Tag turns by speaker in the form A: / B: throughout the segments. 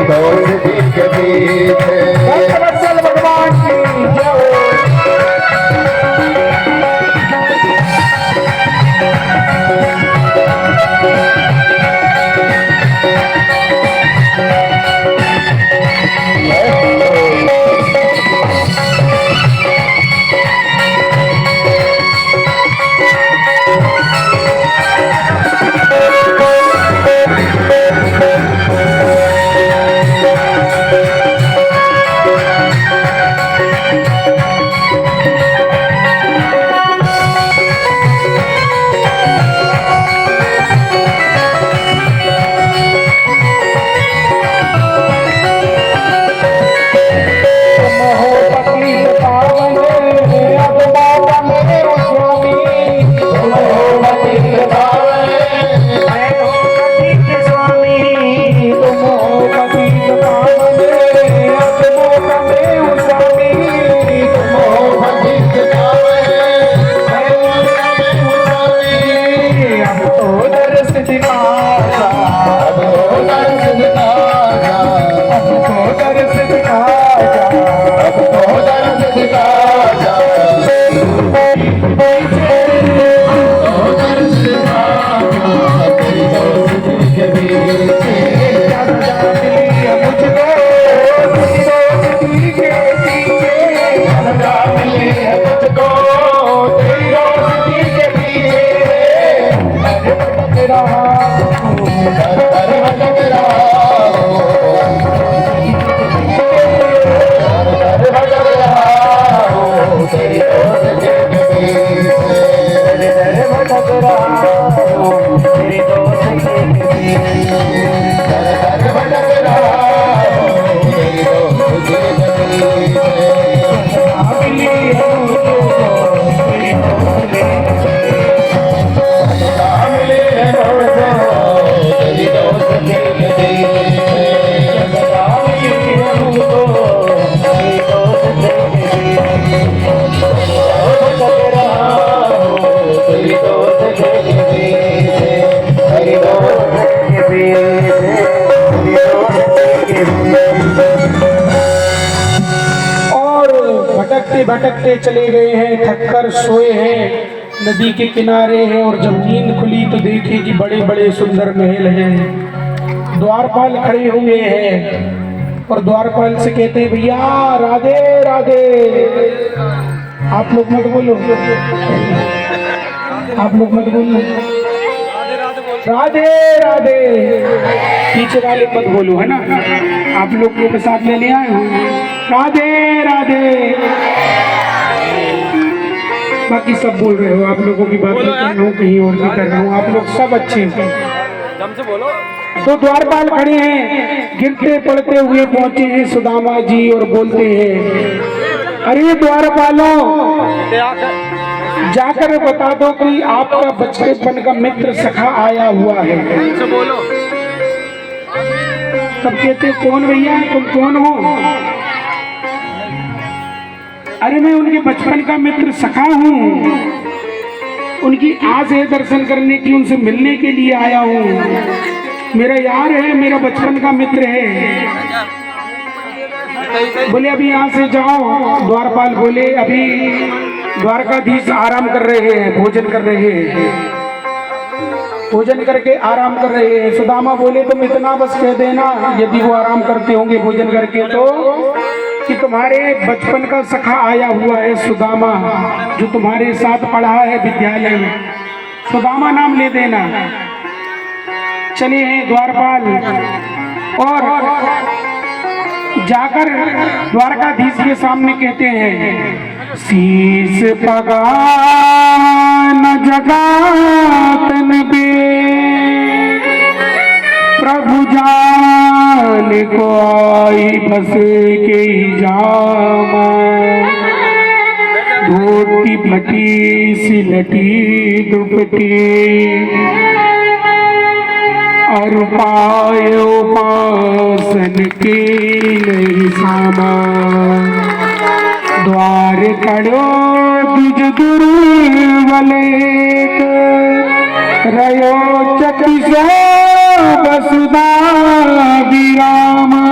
A: दोष के पीछे भगवान की
B: भटकते चले गए हैं, थककर सोए हैं, नदी के किनारे हैं। और जब नींद खुली तो देखे कि बड़े बड़े सुंदर महल हैं। द्वारपाल खड़े हुए हैं और द्वारपाल से कहते हैं, भैया राधे राधे। आप लोग मत बोलो, आप लोग मत बोलो, राधे राधे। पीछे वाले मत बोलो, है ना। आप लोग के साथ लेने आए हो, राधे राधे। बाकी सब बोल रहे हो, आप लोगों की बात नहीं कर रहा हूँ, कहीं और भी कर रहा हूँ। आप लोग सब अच्छे हैं,
C: दम से बोलो।
B: तो द्वारपाल खड़े हैं, गिरते पड़ते हुए पहुंचे हैं सुदामा जी और बोलते हैं, अरे द्वारपालों, जाकर बता दो कि आपका बचपन का मित्र सखा आया हुआ है।
C: बोलो।
B: सब कहते कौन भैया, तुम कौन हो? अरे मैं उनके बचपन का मित्र सखा हूँ, उनकी आस है दर्शन करने की, उनसे मिलने के लिए आया हूँ। मेरा यार है, मेरा बचपन का मित्र है। बोले अभी यहाँ से जाओ। द्वारपाल बोले अभी द्वारकाधीश आराम कर रहे हैं, भोजन कर रहे हैं, भोजन करके आराम कर रहे हैं। सुदामा बोले तुम इतना बस कह देना, यदि वो आराम करते होंगे भोजन करके, तो कि तुम्हारे बचपन का सखा आया हुआ है सुदामा, जो तुम्हारे साथ पढ़ा है विद्यालय में। सुदामा नाम ले देना। चले हैं द्वारपाल और जाकर द्वारकाधीश के सामने कहते हैं, शीश पगा न जगातन बे, प्रभु जान को आई फंसे के जामा, धोती फटी सिलटी दुपटी, और पाए उपासन के नहीं सामा, द्वार कड़ो दुज दुर्बले, रयो चकिसो वसुधा विरामा।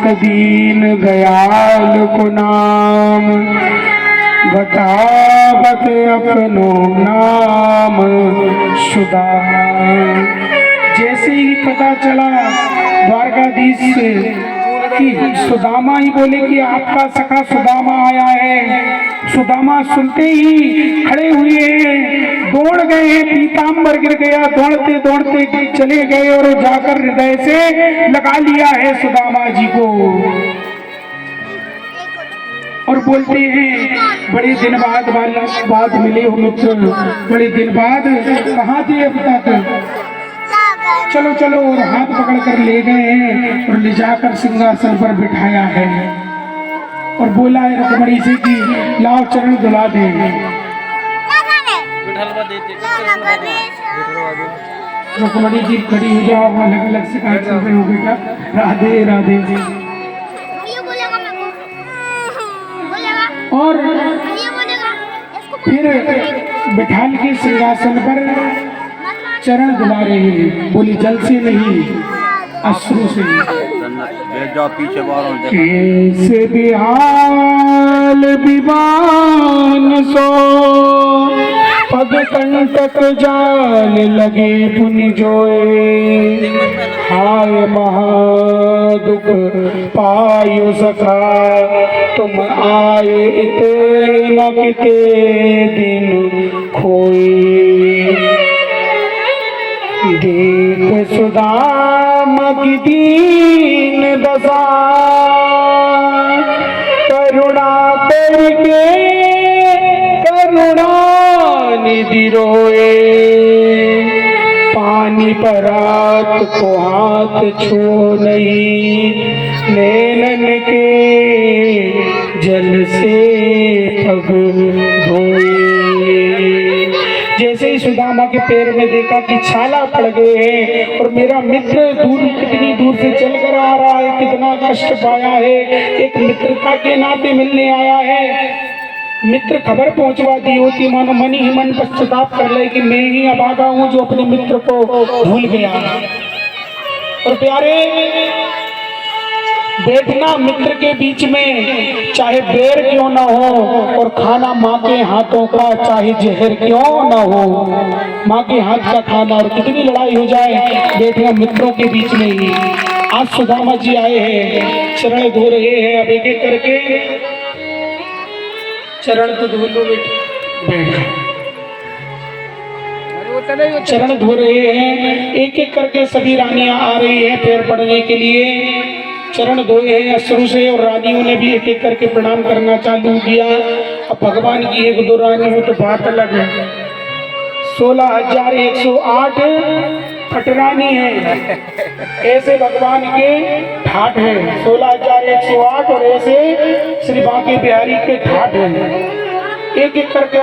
B: नाथ दीन दयाल को नाम बतावत अपनो नाम सुदामा। जैसे ही पता चला द्वारकाधीश से कि सुदामा ही बोले कि आपका सखा सुदामा आया है। सुदामा सुनते ही खड़े हुए दौड़ गए, पीताम्बर गिर गया, दौड़ते दौड़ते चले गए और जाकर हृदय से लगा लिया है सुदामा जी को। और बोलते हैं बड़े दिन बाद मिले हो मित्र, बड़े दिन बाद कहाँ थे अब तक, चलो चलो। और हाथ पकड़ कर ले गए हैं और ले जाकर सिंहासन पर बिठाया है और बोला है रुक्मणी से कि लाओ चरण दुला दे। रुक्मणी जी खड़ी हो जाओ, अलग अलग शिकायत चल रही हो बेटा। राधे राधे जी। और फिर बिठाल के सिंहासन पर चरण दुला रहे हैं। बोली जल से नहीं, अश्रु से। कैसे बिहाल विमान सो पद कंटक जाल लगे पुनि जोए। हाय महादुख पायो सखा तुम आए इतना किते दिन खोए। देख सुदामा की दीन दशा करुणा करके करुणा निधि रोए। पानी परात को हाथ छो नहीं, नैनन के जल से पग धोए। जैसे ही सुदामा के पैर में देखा कि छाला पड़ गए हैं और मेरा मित्र दूर कितनी दूर से चल कर आ रहा है, कितना कष्ट पाया है, एक मित्रता के नाते मिलने आया है। मित्र खबर पहुंचवा दी होती, मानो मन ही मन पश्चाताप कर ले कि मैं ही अभागा हूँ जो अपने मित्र को भूल गया। और प्यारे बैठना मित्र के बीच में चाहे बैर क्यों ना हो, और खाना माँ के हाथों का चाहे जहर क्यों ना हो। माँ के हाथ का खाना और कितनी लड़ाई हो जाए, बैठना मित्रों के बीच में ही। आज सुदामा जी आए हैं, चरण धो रहे हैं। अब एक एक करके चरण तो धो लो बैठ, चरण धो रहे हैं। एक एक करके सभी रानियां आ रही हैं पैर पड़ने के लिए। चरण धोए हैं अश्रु से और रानियों ने भी एक एक करके प्रणाम करना चालू किया। अब भगवान की एक दो रानी हो तो बात अलग है, 16,108 फटरानी है, ऐसे भगवान के ठाट है। 16,108 और ऐसे श्री बांके बिहारी के ठाट है। एक एक करके